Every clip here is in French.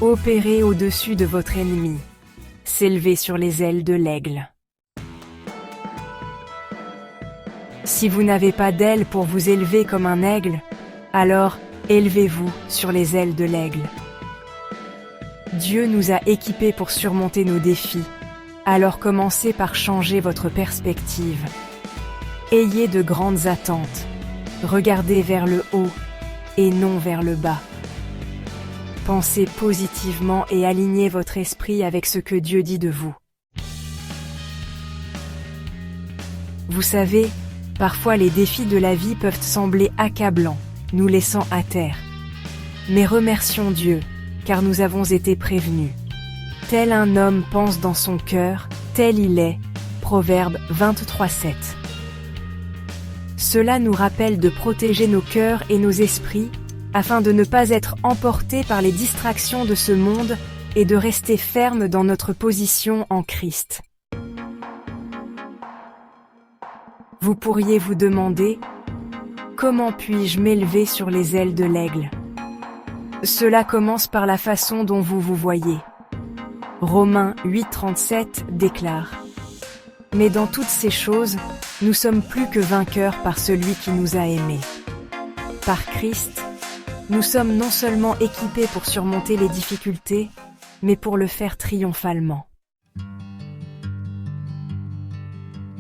Opérez au-dessus de votre ennemi. S'élever sur les ailes de l'aigle. Si vous n'avez pas d'ailes pour vous élever comme un aigle, alors élevez-vous sur les ailes de l'aigle. Dieu nous a équipés pour surmonter nos défis, alors commencez par changer votre perspective. Ayez de grandes attentes, regardez vers le haut et non vers le bas. Pensez positivement et alignez votre esprit avec ce que Dieu dit de vous. Vous savez, parfois les défis de la vie peuvent sembler accablants, nous laissant à terre. Mais remercions Dieu, car nous avons été prévenus. Tel un homme pense dans son cœur, tel il est. Proverbe 23:7. Cela nous rappelle de protéger nos cœurs et nos esprits, afin de ne pas être emportés par les distractions de ce monde et de rester fermes dans notre position en Christ. Vous pourriez vous demander, comment puis-je m'élever sur les ailes de l'aigle? Cela commence par la façon dont vous vous voyez. Romains 8:37 déclare: Mais dans toutes ces choses, nous sommes plus que vainqueurs par celui qui nous a aimés. Par Christ, nous sommes non seulement équipés pour surmonter les difficultés, mais pour le faire triomphalement.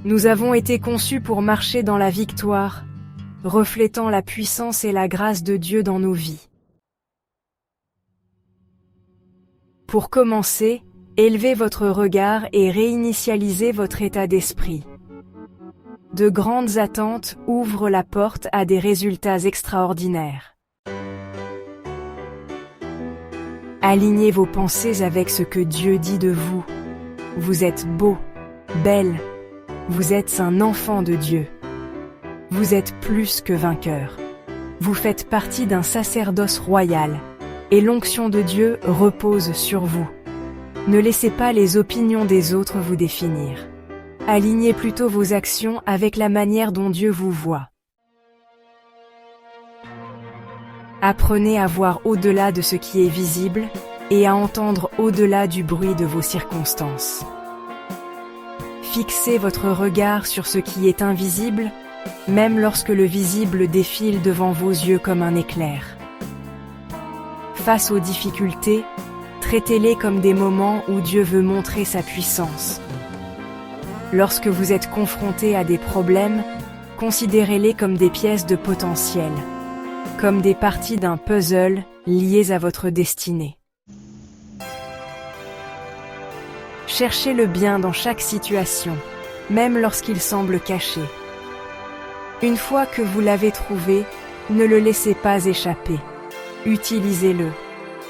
Nous avons été conçus pour marcher dans la victoire, reflétant la puissance et la grâce de Dieu dans nos vies. Pour commencer, élevez votre regard et réinitialisez votre état d'esprit. De grandes attentes ouvrent la porte à des résultats extraordinaires. Alignez vos pensées avec ce que Dieu dit de vous. Vous êtes beau, belle. Vous êtes un enfant de Dieu. Vous êtes plus que vainqueur. Vous faites partie d'un sacerdoce royal, et l'onction de Dieu repose sur vous. Ne laissez pas les opinions des autres vous définir. Alignez plutôt vos actions avec la manière dont Dieu vous voit. Apprenez à voir au-delà de ce qui est visible et à entendre au-delà du bruit de vos circonstances. Fixez votre regard sur ce qui est invisible, même lorsque le visible défile devant vos yeux comme un éclair. Face aux difficultés, traitez-les comme des moments où Dieu veut montrer sa puissance. Lorsque vous êtes confronté à des problèmes, considérez-les comme des pièces de potentiel, comme des parties d'un puzzle liées à votre destinée. Cherchez le bien dans chaque situation, même lorsqu'il semble caché. Une fois que vous l'avez trouvé, ne le laissez pas échapper. Utilisez-le,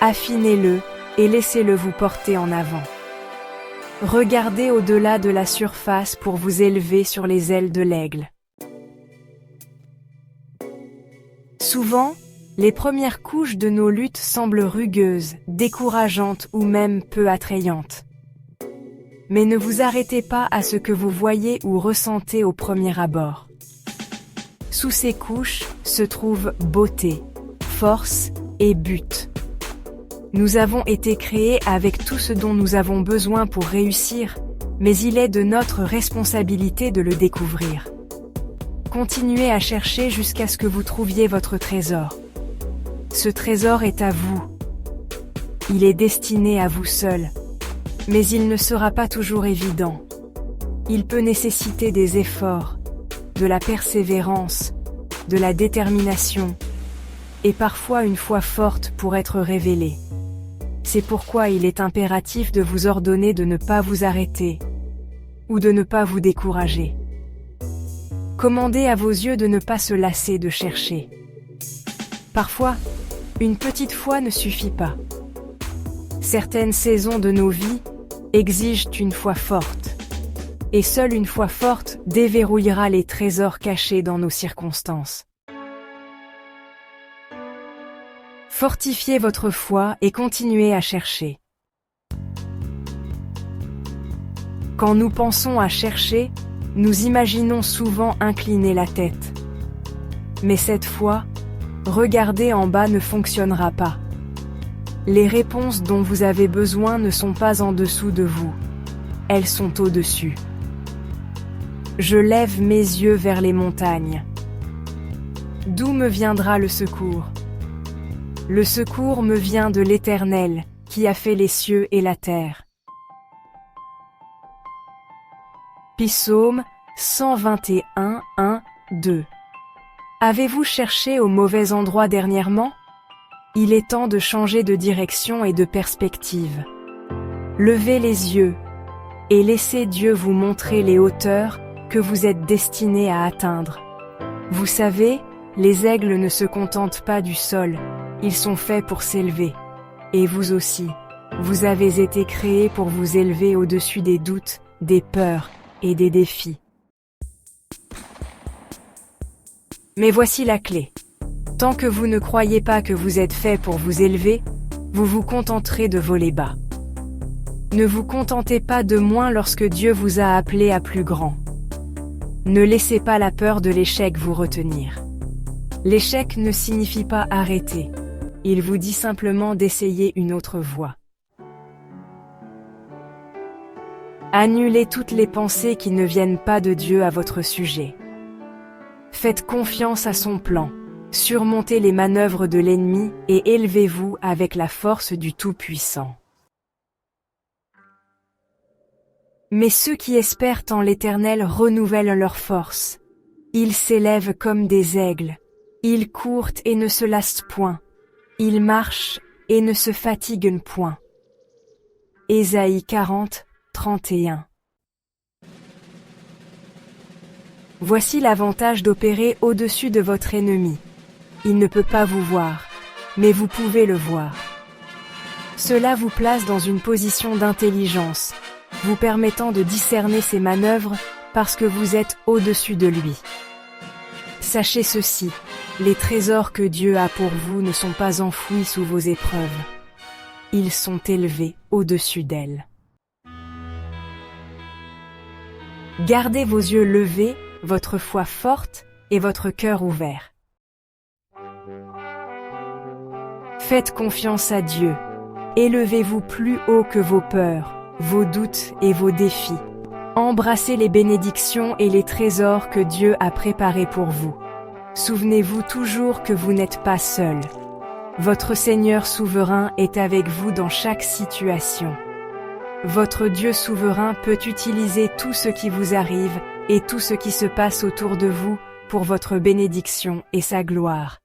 affinez-le et laissez-le vous porter en avant. Regardez au-delà de la surface pour vous élever sur les ailes de l'aigle. Souvent, les premières couches de nos luttes semblent rugueuses, décourageantes ou même peu attrayantes. Mais ne vous arrêtez pas à ce que vous voyez ou ressentez au premier abord. Sous ces couches se trouvent beauté, force et but. Nous avons été créés avec tout ce dont nous avons besoin pour réussir, mais il est de notre responsabilité de le découvrir. Continuez à chercher jusqu'à ce que vous trouviez votre trésor. Ce trésor est à vous. Il est destiné à vous seul, mais il ne sera pas toujours évident. Il peut nécessiter des efforts, de la persévérance, de la détermination, et parfois une foi forte pour être révélé. C'est pourquoi il est impératif de vous ordonner de ne pas vous arrêter, ou de ne pas vous décourager. Commandez à vos yeux de ne pas se lasser de chercher. Parfois, une petite foi ne suffit pas. Certaines saisons de nos vies exigent une foi forte, et seule une foi forte déverrouillera les trésors cachés dans nos circonstances. Fortifiez votre foi et continuez à chercher. Quand nous pensons à chercher, nous imaginons souvent incliner la tête. Mais cette fois, regarder en bas ne fonctionnera pas. Les réponses dont vous avez besoin ne sont pas en dessous de vous. Elles sont au-dessus. Je lève mes yeux vers les montagnes. D'où me viendra le secours? Le secours me vient de l'Éternel, qui a fait les cieux et la terre. Psaume 121, 1, 2. Avez-vous cherché au mauvais endroit dernièrement? Il est temps de changer de direction et de perspective. Levez les yeux et laissez Dieu vous montrer les hauteurs que vous êtes destinés à atteindre. Vous savez, les aigles ne se contentent pas du sol, ils sont faits pour s'élever. Et vous aussi, vous avez été créés pour vous élever au-dessus des doutes, des peurs et des défis. Mais voici la clé. Tant que vous ne croyez pas que vous êtes fait pour vous élever, vous vous contenterez de voler bas. Ne vous contentez pas de moins lorsque Dieu vous a appelé à plus grand. Ne laissez pas la peur de l'échec vous retenir. L'échec ne signifie pas arrêter. Il vous dit simplement d'essayer une autre voie. Annulez toutes les pensées qui ne viennent pas de Dieu à votre sujet. Faites confiance à son plan. Surmontez les manœuvres de l'ennemi et élevez-vous avec la force du Tout-Puissant. Mais ceux qui espèrent en l'Éternel renouvellent leur force. Ils s'élèvent comme des aigles. Ils courent et ne se lassent point. Ils marchent et ne se fatiguent point. Ésaïe 40, 31. Voici l'avantage d'opérer au-dessus de votre ennemi. Il ne peut pas vous voir, mais vous pouvez le voir. Cela vous place dans une position d'intelligence, vous permettant de discerner ses manœuvres parce que vous êtes au-dessus de lui. Sachez ceci, les trésors que Dieu a pour vous ne sont pas enfouis sous vos épreuves. Ils sont élevés au-dessus d'elles. Gardez vos yeux levés, votre foi forte et votre cœur ouvert. Faites confiance à Dieu. Élevez-vous plus haut que vos peurs, vos doutes et vos défis. Embrassez les bénédictions et les trésors que Dieu a préparés pour vous. Souvenez-vous toujours que vous n'êtes pas seul. Votre Seigneur souverain est avec vous dans chaque situation. Votre Dieu souverain peut utiliser tout ce qui vous arrive et tout ce qui se passe autour de vous pour votre bénédiction et sa gloire.